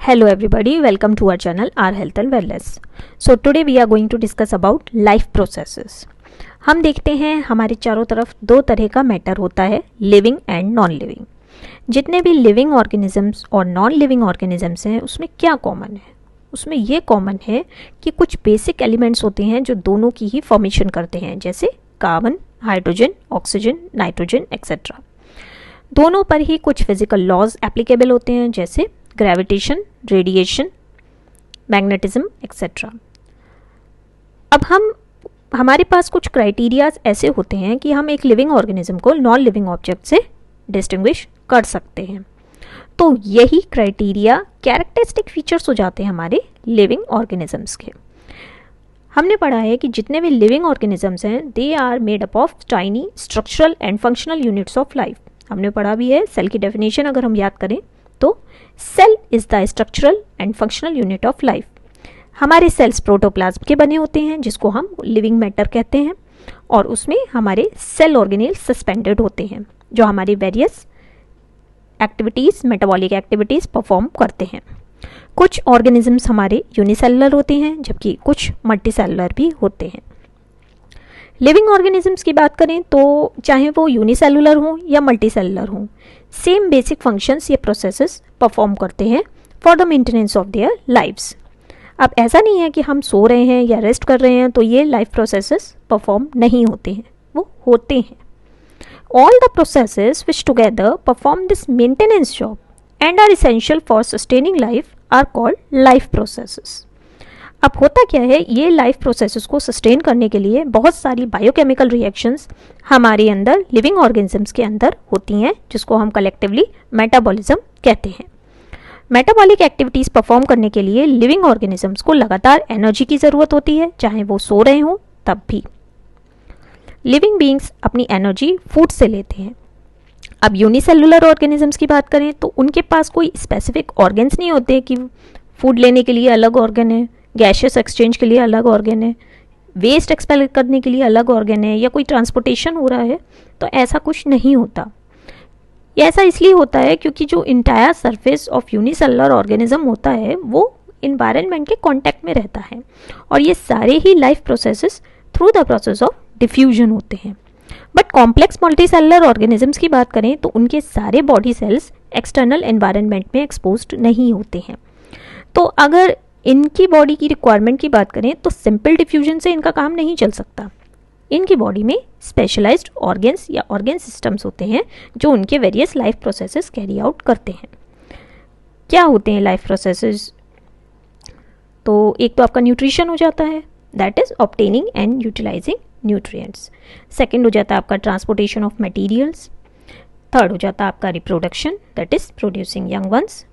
Hello everybody, welcome to our channel our health and wellness. So today we are going to discuss about life processes. हम देखते हैं हमारे चारों तरफ दो तरह का मैटर होता है, लिविंग एंड नॉन लिविंग. जितने भी लिविंग ऑर्गेनिजम्स और नॉन लिविंग ऑर्गेनिजम्स हैं उसमें क्या कॉमन है? उसमें ये कॉमन है कि कुछ बेसिक एलिमेंट्स होते हैं जो दोनों की ही फॉर्मेशन करते हैं, जैसे carbon, hydrogen, oxygen, nitrogen etcetera. दोनों पर ही कुछ फिजिकल लॉज एप्लीकेबल होते हैं, जैसे ग्रेविटेशन, रेडिएशन, मैग्नेटिज्म एक्सेट्रा. अब हमारे पास कुछ क्राइटेरियाज ऐसे होते हैं कि हम एक लिविंग ऑर्गेनिज्म को नॉन लिविंग ऑब्जेक्ट से डिस्टिंग्विश कर सकते हैं. तो यही क्राइटेरिया कैरेक्टरिस्टिक फीचर्स हो जाते हैं हमारे लिविंग ऑर्गेनिजम्स के. हमने पढ़ा है कि जितने भी लिविंग ऑर्गेनिजम्स हैं they are made up of tiny structural and functional units of life. हमने पढ़ा भी है सेल की डेफिनेशन अगर हम याद करें तो cell is the structural and functional unit of life. हमारे सेल्स प्रोटोप्लाज्म के बने होते हैं जिसको हम लिविंग मैटर कहते हैं, और उसमें हमारे सेल ऑर्गेनेल सस्पेंडेड होते हैं जो हमारी various activities, metabolic activities perform करते हैं. कुछ ऑर्गेनिजम्स हमारे यूनिसेलुलर होते हैं जबकि कुछ मल्टीसेलुलर भी होते हैं. लिविंग ऑर्गेनिजम्स की बात करें तो चाहे वो यूनिसेलुलर हों या मल्टीसेलुलर हों, सेम बेसिक फंक्शंस या प्रोसेसेस परफॉर्म करते हैं for the maintenance of their lives. अब ऐसा नहीं है कि हम सो रहे हैं या रेस्ट कर रहे हैं तो ये लाइफ प्रोसेसेस परफॉर्म नहीं होते हैं, वो होते हैं. All the processes which together perform this maintenance job and are essential for sustaining life are called life processes. अब होता क्या है, ये लाइफ प्रोसेसेस को सस्टेन करने के लिए बहुत सारी बायोकेमिकल रिएक्शंस हमारे अंदर लिविंग ऑर्गेनिजम्स के अंदर होती हैं जिसको हम कलेक्टिवली मेटाबॉलिज्म कहते हैं. मेटाबॉलिक एक्टिविटीज़ परफॉर्म करने के लिए लिविंग ऑर्गेनिजम्स को लगातार एनर्जी की ज़रूरत होती है, चाहे वो सो रहे हों तब भी. लिविंग बीइंग्स अपनी एनर्जी फूड से लेते हैं. अब यूनिसेलुलर ऑर्गेनिजम्स की बात करें तो उनके पास कोई स्पेसिफिक ऑर्गन्स नहीं होते कि फूड लेने के लिए अलग ऑर्गन है, गैशियस एक्सचेंज के लिए अलग ऑर्गन है, वेस्ट एक्सपेल करने के लिए अलग ऑर्गन है, या कोई ट्रांसपोर्टेशन हो रहा है, तो ऐसा कुछ नहीं होता. ये ऐसा इसलिए होता है क्योंकि जो entire surface of unicellular organism होता है वो इन्वायरमेंट के कांटेक्ट में रहता है, और ये सारे ही life processes through the process of diffusion होते हैं. बट कॉम्प्लेक्स मल्टीसेलुलर ऑर्गेनिजम्स की बात करें तो उनके सारे बॉडी सेल्स एक्सटर्नल एनवायरनमेंट में एक्सपोज्ड नहीं होते हैं. तो अगर इनकी बॉडी की रिक्वायरमेंट की बात करें तो सिंपल डिफ्यूजन से इनका काम नहीं चल सकता. इनकी बॉडी में स्पेशलाइज्ड ऑर्गन्स या ऑर्गन सिस्टम्स होते हैं जो उनके various life processes carry out करते हैं. क्या होते हैं लाइफ प्रोसेसेस? तो एक तो आपका न्यूट्रिशन हो जाता है, that is obtaining and utilising nutrients. Second हो जाता है आपका ट्रांसपोर्टेशन ऑफ मटीरियल्स. थर्ड हो जाता है आपका reproduction, that is producing young ones.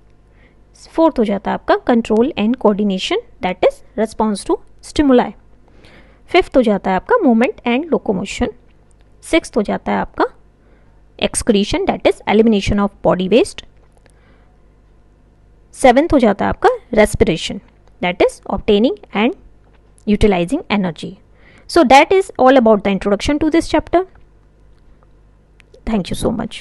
Fourth हो जाता है आपका control and coordination, that is response to stimuli. Fifth हो जाता है आपका मूवमेंट एंड लोकोमोशन. सिक्स्थ हो जाता है आपका excretion, that is elimination of body waste. Seventh हो जाता है आपका respiration, that is obtaining and utilising energy. So that is all about the introduction to this chapter. Thank you so much.